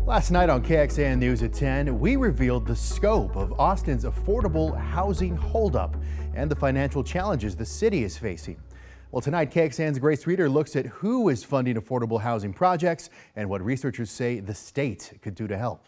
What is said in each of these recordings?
Last night on KXAN News at 10, we revealed the scope of Austin's affordable housing holdup and the financial challenges the city is facing. Well, tonight, KXAN's Grace Reader looks at who is funding affordable housing projects and what researchers say the state could do to help.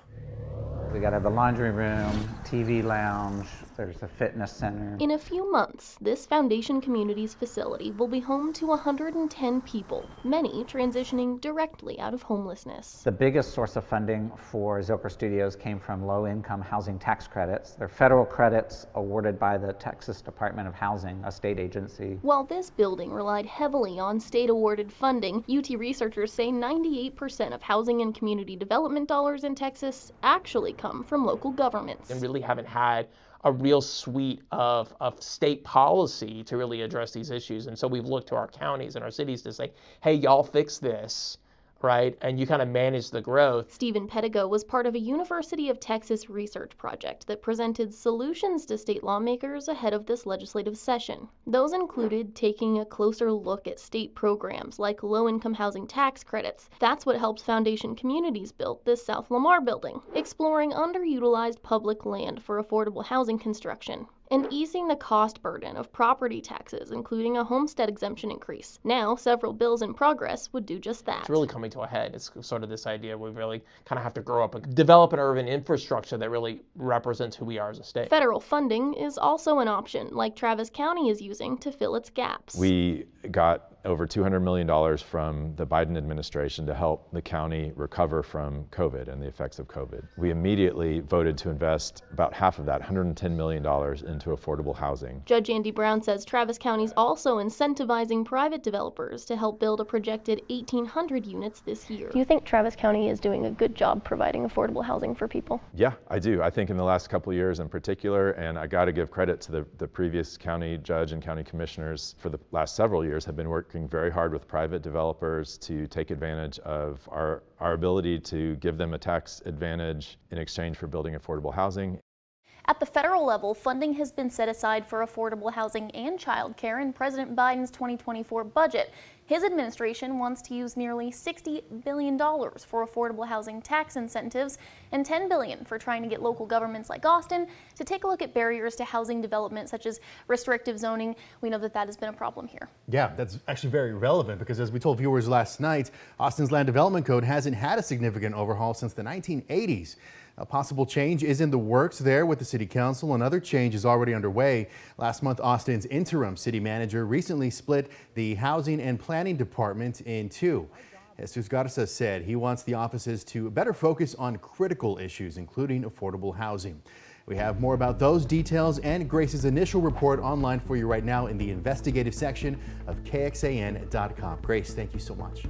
We got to have the laundry room, TV lounge, there's a fitness center. In a few months, this Foundation Communities facility will be home to 110 people, many transitioning directly out of homelessness. The biggest source of funding for Zilker Studios came from low-income housing tax credits. They're federal credits awarded by the Texas Department of Housing, a state agency. While this building relied heavily on state-awarded funding, UT researchers say 98% of housing and community development dollars in Texas actually come from local governments. And really haven't had a real suite of state policy to really address these issues. And so we've looked to our counties and our cities to say, hey, y'all fix this, right? And you kind of manage the growth. Stephen Pettigo was part of a University of Texas research project that presented solutions to state lawmakers ahead of this legislative session. Those included taking a closer look at state programs like low-income housing tax credits. That's what helps Foundation Communities build this South Lamar building, exploring underutilized public land for affordable housing construction, and easing the cost burden of property taxes, including a homestead exemption increase. Now, several bills in progress would do just that. It's really coming to a head. It's sort of this idea we really kind of have to grow up and develop an urban infrastructure that really represents who we are as a state. Federal funding is also an option, like Travis County is using to fill its gaps. We got over $200 million from the Biden administration to help the county recover from COVID and the effects of COVID. We immediately voted to invest about half of that, $110 million, into affordable housing. Judge Andy Brown says Travis County's also incentivizing private developers to help build a projected 1,800 units this year. Do you think Travis County is doing a good job providing affordable housing for people? Yeah, I do. I think in the last couple of years in particular, and I got to give credit to the previous county judge and county commissioners for the last several years have been working very hard with private developers to take advantage of our ability to give them a tax advantage in exchange for building affordable housing. At the federal level, funding has been set aside for affordable housing and childcare in President Biden's 2024 budget. His administration wants to use nearly $60 billion for affordable housing tax incentives and $10 billion for trying to get local governments like Austin to take a look at barriers to housing development, such as restrictive zoning. We know that has been a problem here. Yeah, that's actually very relevant because as we told viewers last night, Austin's land development code hasn't had a significant overhaul since the 1980s. A possible change is in the works there with the city council. Another change is already underway. Last month, Austin's interim city manager recently split the housing and planning department in two. Jesus Garza said he wants the offices to better focus on critical issues, including affordable housing. We have more about those details and Grace's initial report online for you right now in the investigative section of KXAN.com. Grace, thank you so much.